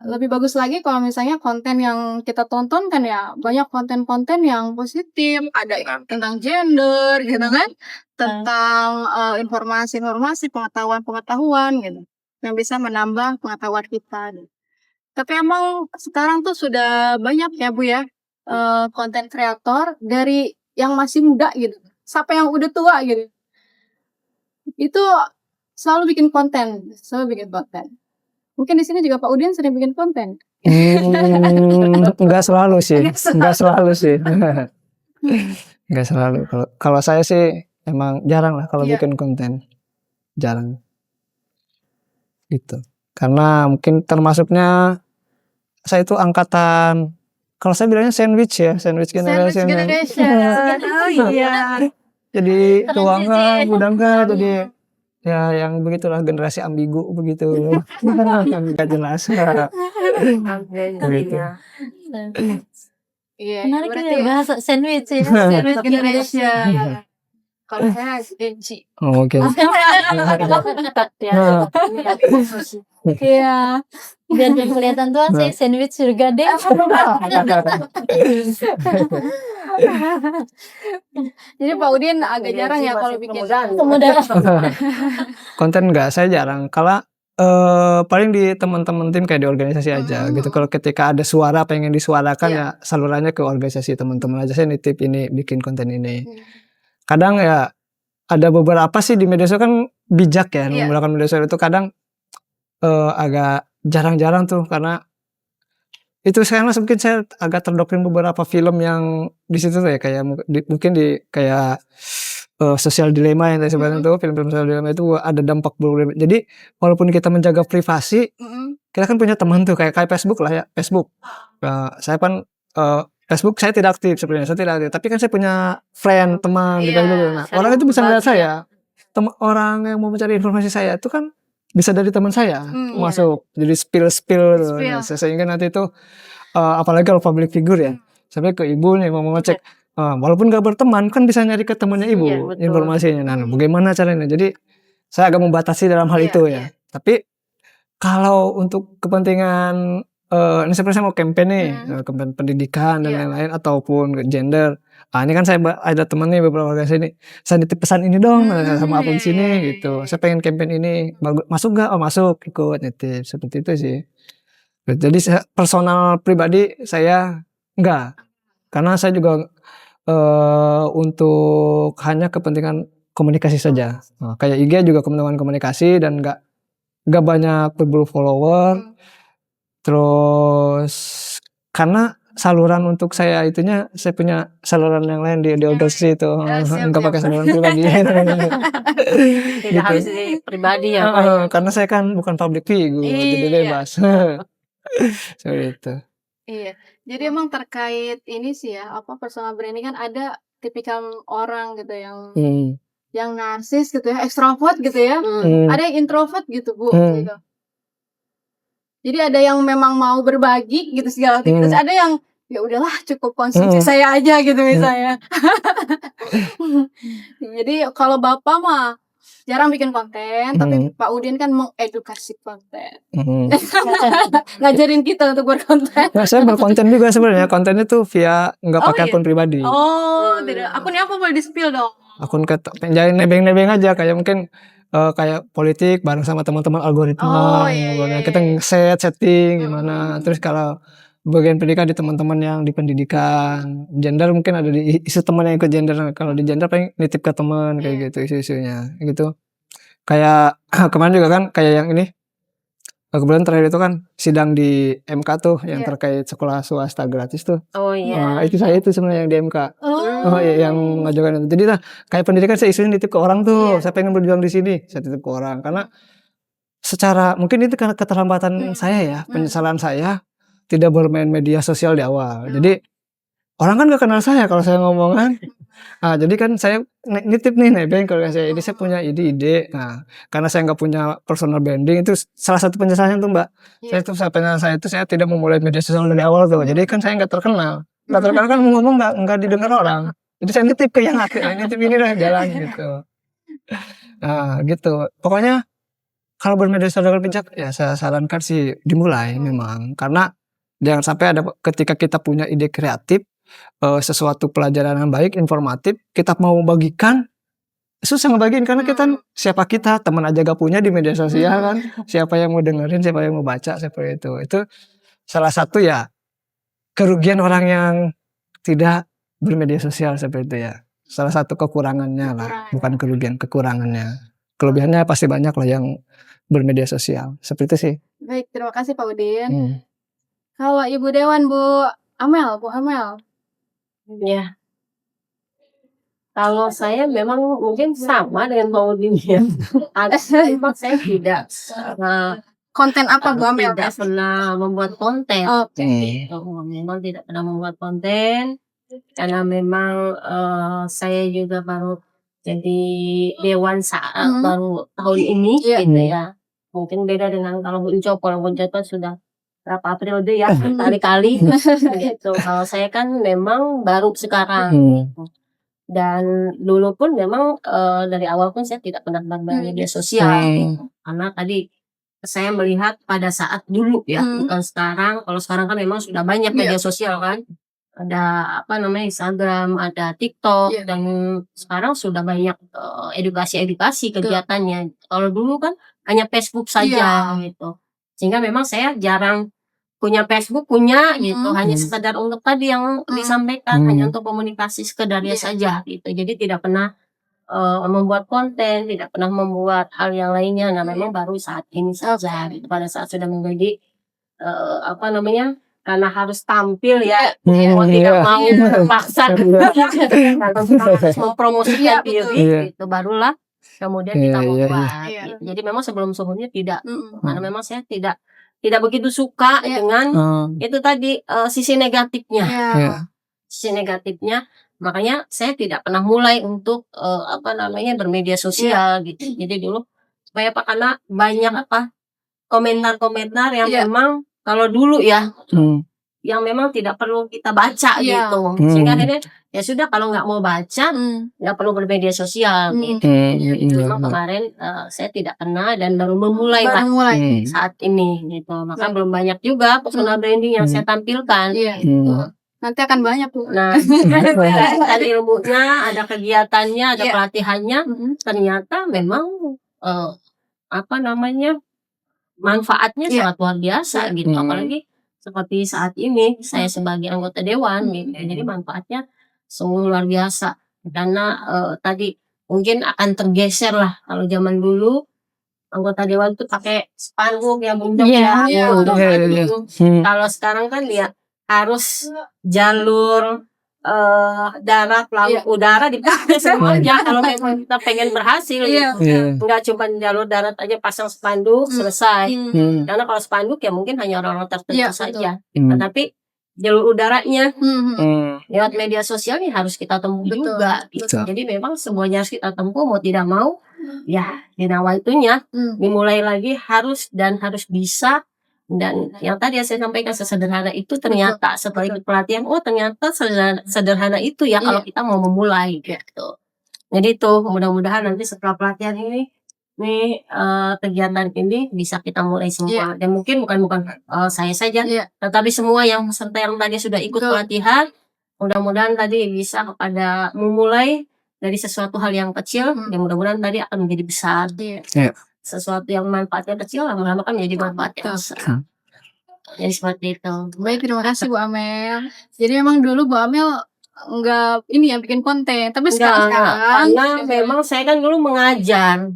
Lebih bagus lagi kalau misalnya konten yang kita tonton kan ya banyak konten-konten yang positif, ada yang tentang gender gitu kan, tentang informasi-informasi, pengetahuan-pengetahuan gitu, yang bisa menambah pengetahuan kita. Tapi emang sekarang tuh sudah banyak ya Bu ya, konten kreator dari yang masih muda gitu sampai yang udah tua gitu, itu selalu bikin konten. Mungkin di sini juga Pak Udin sering bikin konten. Enggak selalu sih. Enggak selalu. Kalau saya sih emang jarang lah kalau bikin konten. Jarang. Gitu. Karena mungkin termasuknya saya itu angkatan, kalau saya bilangnya sandwich generation. Oh iya. Jadi tua enggak, muda enggak, jadi ya yang begitulah, generasi ambigu begitu. Enggak jelas. Begitu. Iya, Menarik berarti ya bahasa sandwich ya. sandwich generation. Kalau saya Gen Z. Oh, oke. Iya. Biar kelihatan tua saya sandwich surga deh. Jadi Pak Udin agak jarang ya kalau bikin Kemudian Konten enggak, saya jarang. Kalau paling di teman-teman tim kayak di organisasi aja gitu. Kalau ketika ada suara pengen disuarakan ya salurannya ke organisasi teman-teman aja. Saya nitip ini, bikin konten ini. Kadang ya ada beberapa sih di media sosial kan bijak ya, menggunakan media sosial itu kadang agak jarang-jarang tuh, karena itu sekarang mungkin saya agak terdoktrin beberapa film yang di situ tuh ya, kayak mungkin di kayak sosial dilema yang tadi sebenarnya tuh, film-film sosial dilema itu ada dampak buruk. Jadi walaupun kita menjaga privasi, kita kan punya teman tuh kayak Facebook lah ya, Facebook. Saya kan Facebook saya tidak aktif sebenarnya, tapi kan saya punya friend, teman gitu. Nah, orang itu bisa ngeliat saya. orang yang mau mencari informasi saya itu kan bisa dari teman saya masuk, jadi spill Spill. sehingga nanti itu apalagi kalau public figure ya, sampai ke ibu nih mau ngecek, walaupun gak berteman kan bisa nyari ke temannya ibu Iya, betul. informasinya. Nah, bagaimana caranya? Jadi saya agak membatasi dalam hal itu ya. Tapi kalau untuk kepentingan ini sebenarnya saya mau campaign nih, campaign pendidikan dan lain-lain ataupun gender. Ini kan saya ada teman nih beberapa organisasi ini, saya nitip pesan ini dong sama akun sini gitu. Saya pengen campaign ini, masuk nggak? Oh masuk, ikut nitip seperti itu sih. Jadi personal pribadi saya enggak, karena saya juga untuk hanya kepentingan komunikasi saja. Kayak IG juga kepentingan komunikasi dan enggak banyak berburu follower. Terus karena saluran untuk saya itunya, saya punya saluran yang lain di organisasi itu, enggak pakai saluran pribadi. Tidak harus di pribadi ya, Pak, ya. Karena saya kan bukan public figure, jadi bebas. Seperti itu. Iya. Jadi emang terkait ini sih ya, personal branding kan ada tipikal orang gitu yang narsis gitu ya, ekstrovert gitu ya. Ada yang introvert gitu, Bu, gitu. Jadi ada yang memang mau berbagi gitu segala aktivitas, ada yang ya udahlah cukup konsumsi saya aja gitu misalnya. Jadi kalau Bapak mah jarang bikin konten, tapi Pak Udin kan mengedukasi konten. Ngajarin kita untuk berkonten. Nah, saya berkonten juga sebenarnya. Kontennya tuh via nggak pakai akun pribadi. Tidak. Akunnya apa boleh di-spill dong? Akun penjain nebeng-nebeng aja, kayak mungkin kayak politik bareng sama teman-teman algoritma. Kita setting gimana. Terus kalau bagian pendidikan di teman-teman yang di pendidikan, gender mungkin ada di isu teman yang ikut gender. Kalau di gender paling nitip ke teman kayak gitu isu-isunya gitu. Kayak kemarin juga kan kayak yang ini, kebetulan terakhir itu kan sidang di MK tuh yang terkait sekolah swasta gratis tuh. Itu saya itu sebenarnya yang di MK. Yang ngajukan itu. Jadi kayak pendidikan saya isunya nitip ke orang tuh. Saya pengen berjuang di sini, saya titip ke orang karena secara mungkin itu karena keterlambatan saya ya, penyesalan saya tidak bermain media sosial di awal. Jadi orang kan gak kenal saya kalau saya ngomong kan. Jadi kan saya nitip nih nebeng kalau saya ini saya punya ide. Nah, karena saya nggak punya personal branding itu salah satu penyesalan tuh Mbak. Saya tidak memulai media sosial dari awal tuh. Jadi kan saya nggak terkenal. Nggak terkenal kan ngomong nggak didengar orang. Jadi saya nitip ke yang hati, nitip ini lah jalan gitu. Nah gitu. Pokoknya kalau bermedia sosial dengan bijak ya saya sarankan sih dimulai memang. Karena jangan sampai ada ketika kita punya ide kreatif, sesuatu pelajaran yang baik, informatif, kita mau bagikan, susah ngebagiin karena siapa kita, teman aja gak punya di media sosial kan, siapa yang mau dengerin, siapa yang mau baca, seperti itu salah satu ya kerugian orang yang tidak bermedia sosial seperti itu ya, salah satu kekurangannya lah, bukan kerugian, kekurangannya. Kelebihannya pasti banyak lah yang bermedia sosial, seperti itu sih. Baik, terima kasih Pak Udin. Kalau Ibu Dewan, Bu Amel. Ya. Kalau saya memang mungkin sama dengan Pak Udin ya. Memang saya tidak konten apa Bu Amel? Tidak pernah membuat konten. Memang tidak pernah membuat konten karena memang saya juga baru jadi dewan baru tahun ini gitu ya. Mungkin beda dengan kalau Bu Uncop kan sudah berapa periode ya kali-kali gitu. Kalau saya kan memang baru sekarang dan dulu pun memang dari awal pun saya tidak pernah bermedia sosial karena tadi saya melihat pada saat dulu ya bukan sekarang. Kalau sekarang kan memang sudah banyak media sosial kan, ada Instagram, ada TikTok dan sekarang sudah banyak edukasi kegiatannya. Kalau dulu kan hanya Facebook saja gitu. Sehingga memang saya jarang punya Facebook, gitu. Hanya sekedar untuk tadi yang disampaikan, hanya untuk komunikasi sekedarnya saja gitu. Jadi tidak pernah membuat konten, tidak pernah membuat hal yang lainnya. Nah memang baru saat ini saja gitu. Pada saat sudah menjadi karena harus tampil ya, mau tidak mau terpaksa harus mempromosikan diri gitu, barulah kemudian kita membuat. Jadi memang sebelum-sebelumnya tidak, karena memang saya tidak begitu suka dengan itu tadi sisi negatifnya. Sisi negatifnya Makanya saya tidak pernah mulai untuk bermedia sosial gitu. Jadi dulu supaya apa, karena banyak komentar-komentar yang memang kalau dulu ya yang memang tidak perlu kita baca gitu. Sehingga akhirnya ya sudah, kalau nggak mau baca nggak perlu bermedia sosial gitu. Memang kemarin saya tidak pernah dan baru memulai lah saat ini gitu. Maka belum banyak juga personal branding yang saya tampilkan. Nanti akan banyak tuh. Nah, ada ilmunya, ada kegiatannya, ada pelatihannya. Ternyata memang manfaatnya sangat luar biasa gitu. Apalagi seperti saat ini saya sebagai anggota dewan gitu. Jadi manfaatnya sungguh luar biasa. Karena tadi mungkin akan tergeser lah kalau zaman dulu anggota dewan tuh pakai spanduk ya, bundok Kalau sekarang kan dia harus jalur darat, laut, udara dipakai semuanya kalau memang kita pengen berhasil gitu. Enggak cuma jalur darat aja pasang spanduk selesai. Karena kalau spanduk ya mungkin hanya orang-orang tertentu saja. Tetapi jalur udaranya lewat media sosial ini harus kita tempuh juga gitu. Jadi memang semuanya harus kita tempuh, mau tidak mau ya di itunya dimulai lagi harus bisa. Dan yang tadi saya sampaikan sesederhana itu ternyata setelah ikut pelatihan, ternyata sederhana itu ya kalau kita mau memulai gitu. Jadi itu mudah-mudahan nanti setelah pelatihan ini kegiatan ini bisa kita mulai semua. Dan mungkin bukan saya saja, tetapi semua yang peserta yang tadi sudah ikut pelatihan, mudah-mudahan tadi bisa kepada memulai dari sesuatu hal yang kecil, dan mudah-mudahan tadi akan menjadi besar. Sesuatu yang manfaatnya kecil lama-lama kan menjadi manfaat yang besar. Jadi seperti itu. Baik, terima kasih Bu Amel. Jadi memang dulu Bu Amel enggak bikin konten, tapi sekarang karena memang saya kan dulu mengajar.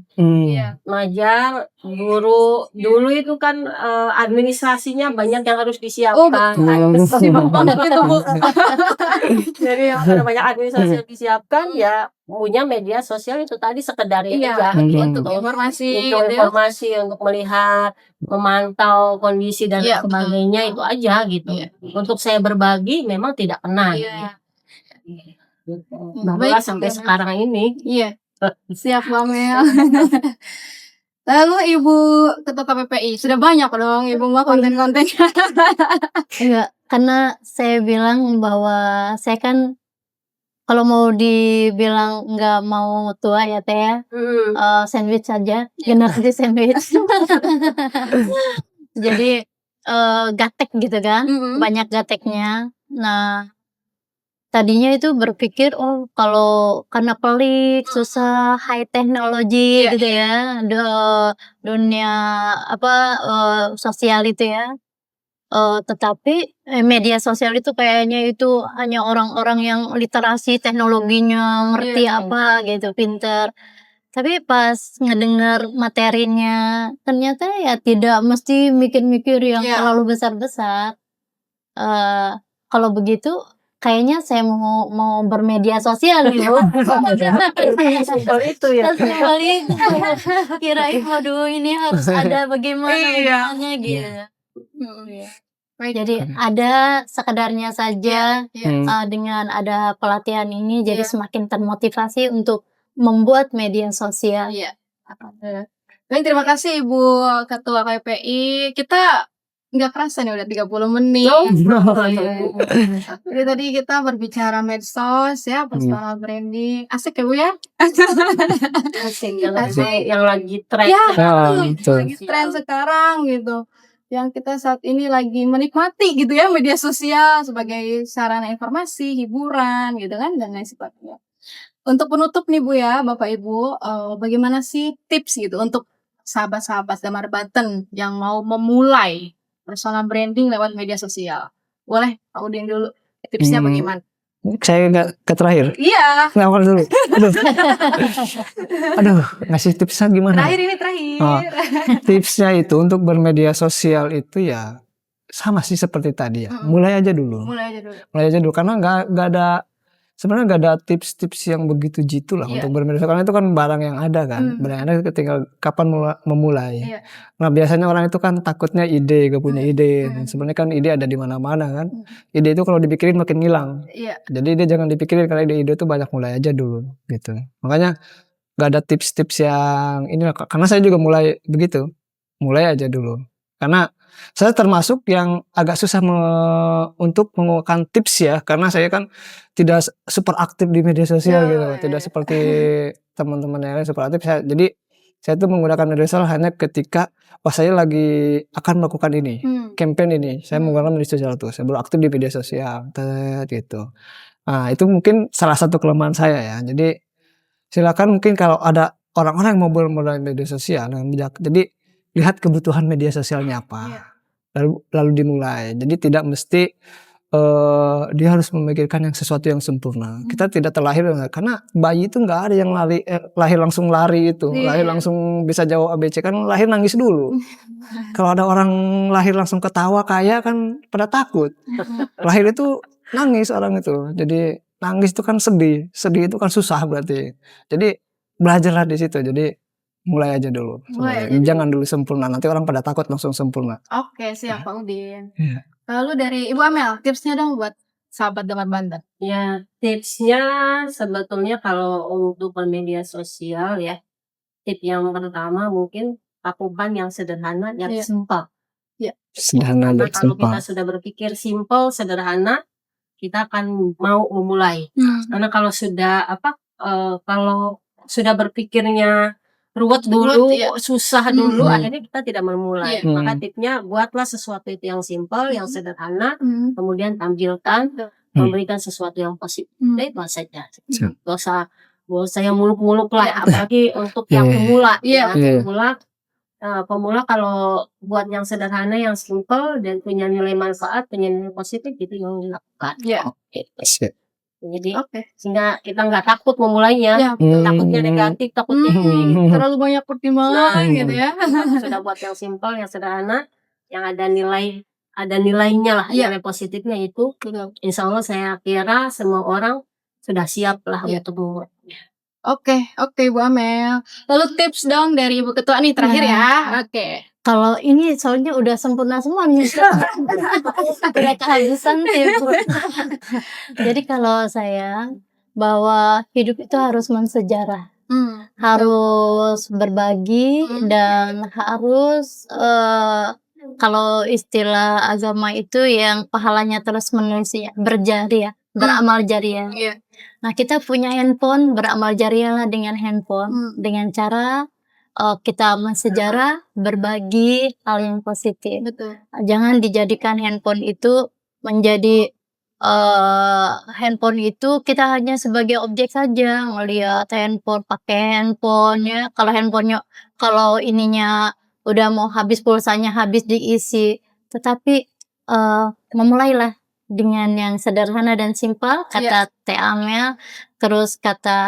Mengajar, guru. Dulu itu kan administrasinya banyak yang harus disiapkan. Jadi ada banyak administrasi yang disiapkan, ya punya media sosial itu tadi sekedar aja untuk informasi, untuk melihat, memantau kondisi dan sebagainya, itu aja gitu. Untuk saya berbagi memang tidak pernah. Baik, sampai sekarang ini. Siap Bu Amel. Lalu Ibu Ketua KPPI, sudah banyak dong Ibu mah konten-kontennya. Enggak, karena saya bilang bahwa saya kan kalau mau dibilang nggak mau tua ya Teh ya, sandwich aja, generasi sandwich. Jadi gatek gitu kan, banyak gateknya. Nah, tadinya itu berpikir kalau karena pelik, susah, high technology gitu ya, dunia sosial itu ya. Tetapi media sosial itu kayaknya itu hanya orang-orang yang literasi teknologinya, ngerti apa gitu, pinter. Tapi pas ngedengar materinya, ternyata ya tidak mesti mikir-mikir yang terlalu besar-besar. Kalau begitu kayaknya saya mau bermedia sosial gitu. Simpel itu ya. Kirain waduh ini harus ada bagaimana gitu. Jadi ada sekedarnya saja dengan ada pelatihan ini, jadi semakin termotivasi untuk membuat media sosial. Baik, terima kasih Ibu Ketua KPPI. Kita nggak kerasa nih udah 30 menit. Jadi tadi kita berbicara medsos ya, personal branding. Asik ya Bu ya? Asik, yang lagi tren. Lagi tren sekarang gitu. Yang kita saat ini lagi menikmati gitu ya media sosial sebagai sarana informasi, hiburan gitu kan, dan lain sebagainya. Untuk penutup nih Bu ya, Bapak Ibu, bagaimana sih tips gitu untuk sahabat-sahabat Damar Banten yang mau memulai personal branding lewat media sosial? Boleh Pak Udin dulu, tipsnya bagaimana? Saya nggak ke terakhir. Iya. Awal dulu. Aduh, ngasih tipsnya gimana? Terakhir. Tipsnya itu untuk bermedia sosial itu ya sama sih seperti tadi ya. Mulai aja dulu. Karena nggak ada sebenarnya nggak ada tips-tips yang begitu jitu lah Iya. untuk bermedia sosial, karena itu kan barang yang ada kan, barang yang ada tinggal kapan memulai. Iya. Nah biasanya orang itu kan takutnya ide, gak punya ide. Sebenarnya kan ide ada di mana-mana kan. Ide itu kalau dipikirin makin hilang. Iya. Jadi dia jangan dipikirin, karena ide-ide itu banyak, mulai aja dulu gitu. Makanya gak ada tips-tips yang ini lah, karena saya juga mulai begitu, mulai aja dulu. Karena saya termasuk yang agak susah untuk mengeluarkan tips ya, karena saya kan tidak super aktif di media sosial gitu, tidak seperti teman-teman yang lain super aktif. Jadi saya tuh menggunakan media sosial hanya ketika saya lagi akan melakukan ini, campaign ini, saya menggunakan media sosial tuh, saya baru aktif di media sosial, gitu. Nah itu mungkin salah satu kelemahan saya ya. Jadi silakan mungkin kalau ada orang-orang yang mau mulai media sosial dengan bijak, jadi lihat kebutuhan media sosialnya apa, lalu dimulai. Jadi tidak mesti dia harus memikirkan yang sesuatu yang sempurna. Kita tidak terlahir karena bayi itu nggak ada yang lahir langsung lari itu, lahir langsung bisa jawab ABC, kan lahir nangis dulu. Kalau ada orang lahir langsung ketawa kaya kan pada takut. Lahir itu nangis orang itu. Jadi nangis itu kan sedih itu kan susah berarti. Jadi belajarlah di situ. Jadi mulai aja dulu. Jangan dulu sempurna, nanti orang pada takut langsung sempurna. Oke, siap Pak Udin. Iya. Lalu dari Ibu Amel, tipsnya dong buat sahabat Damar Banten. Ya, tipsnya sebetulnya kalau untuk bermedia sosial ya, tip yang pertama mungkin lakukan yang sederhana, yang simpel. Sederhana Karena dan kalau simpel. kita sudah berpikir simpel, sederhana, kita akan mau memulai. Karena kalau sudah kalau sudah berpikirnya ruwet dulu, susah dulu, akhirnya kita tidak memulai. Maka tipnya buatlah sesuatu itu yang simpel, yang sederhana, kemudian tampilkan, memberikan sesuatu yang positif. Itu saja. Gak usah yang muluk-muluk lah, apalagi untuk yang pemula. Pemula kalau buat yang sederhana, yang simpel dan punya nilai manfaat, punya nilai positif, itu yang dilakukan. Jadi sehingga kita nggak takut memulainya, takutnya negatif, takutnya terlalu banyak pertimbangan gitu ya. Sudah buat yang simpel, yang sederhana, yang ada nilainya lah, nilai positifnya itu. Insya Allah saya kira semua orang sudah siap lah untuk membuatnya. Oke, Ibu Amel. Lalu tips dong dari Ibu Ketua nih terakhir ya. Kalau ini soalnya udah sempurna semua nih. Udah kehabisan tips. Jadi kalau saya bahwa hidup itu harus mensejarah. Harus berbagi dan harus kalau istilah agama itu yang pahalanya terus menerus ya, berjariah, beramal jariah. Nah, kita punya handphone, beramal jariah lah dengan handphone, dengan cara kita mensejarah, berbagi hal yang positif. Jangan dijadikan handphone itu menjadi handphone itu kita hanya sebagai objek saja, ngelihat handphone, pakai handphone ya. Kalau ininya udah mau habis, pulsanya habis diisi. Tetapi memulailah dengan yang sederhana dan simpel, kata Teh Amel, terus kata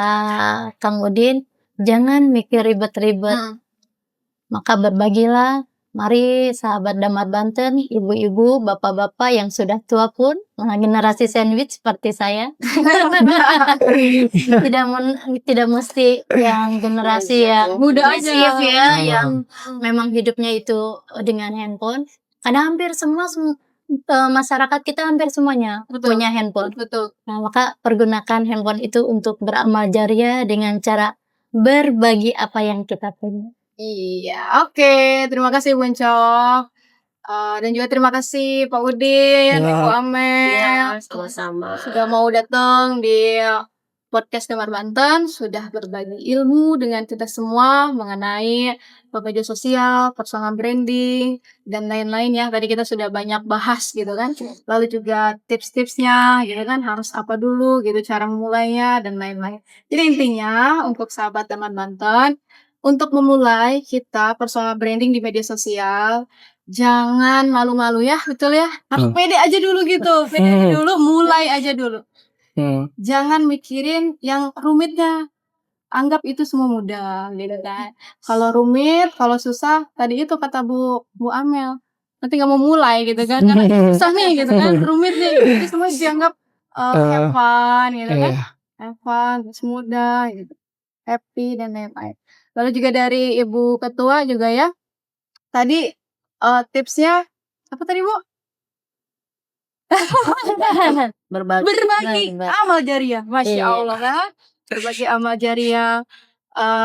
Kang Udin, jangan mikir ribet-ribet. Maka berbagilah. Mari sahabat Damar Banten, ibu-ibu, bapak-bapak yang sudah tua pun, generasi sandwich seperti saya. Tidak mesti yang generasi yang muda aja ya, yang memang hidupnya itu dengan handphone. Karena hampir semua masyarakat kita hampir semuanya punya handphone. Nah, maka pergunakan handphone itu untuk beramal jariah dengan cara berbagi apa yang kita punya. Iya, oke. Terima kasih Bu Encok. Dan juga terima kasih Pak Udin, Ibu Amel. Sama-sama. Sudah mau datang di podcast Damar Banten, sudah berbagi ilmu dengan kita semua mengenai media sosial, personal branding, dan lain-lain ya. Tadi kita sudah banyak bahas gitu kan. Lalu juga tips-tipsnya gitu kan, harus apa dulu gitu, cara memulainya, dan lain-lain. Jadi intinya untuk sahabat Damar Banten, untuk memulai kita personal branding di media sosial, jangan malu-malu ya, betul ya? Harus pede aja dulu gitu, pede dulu, mulai aja dulu. Jangan mikirin yang rumitnya, anggap itu semua mudah gitu kan. Kalau rumit, kalau susah, tadi itu kata Bu Amel, nanti nggak mau mulai gitu kan, karena susah nih gitu kan, rumit nih, jadi semua dianggap have fun gitu kan. Iya. Have fun, terus mudah gitu. Happy dan lain-lain. Lalu juga dari Ibu Ketua juga ya. Tadi tipsnya apa tadi Bu? Berbagi amal jariah. Masya Iya. Allah kan. Berbagi amal jariah.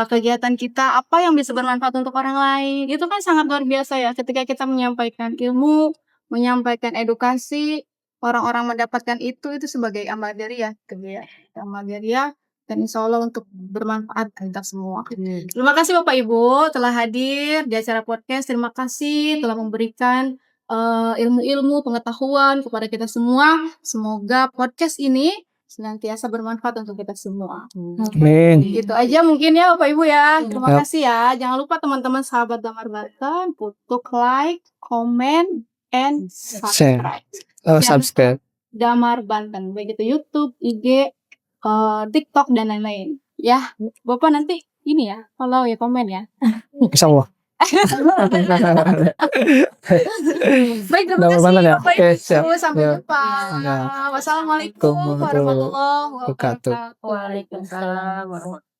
Kegiatan kita apa yang bisa bermanfaat untuk orang lain. Itu kan sangat luar biasa ya. Ketika kita menyampaikan ilmu, menyampaikan edukasi, orang-orang mendapatkan itu sebagai amal jariah gitu ya. Amal jariah dan insya Allah untuk bermanfaat kita semua. Terima kasih Bapak Ibu telah hadir di acara podcast. Terima kasih telah memberikan ilmu-ilmu, pengetahuan kepada kita semua. Semoga podcast ini senantiasa bermanfaat untuk kita semua. Amin. Gitu aja mungkin ya Bapak Ibu ya. Terima Yap. kasih ya. Jangan lupa teman-teman sahabat Damar Banten untuk like, comment, and subscribe. Subscribe. Damar Banten. Baik itu YouTube, IG, TikTok, dan lain-lain. Ya, Bapak nanti ini ya, follow ya, komen ya. Insyaallah. Baik, terima Damar kasih Banten ya? Bapak Oke, Ibu. siap. Sampai Ya. jumpa. Ya. Wassalamualaikum warahmatullahi Wabarakatuh. wabarakatuh. Waalaikumsalam warahmatullahi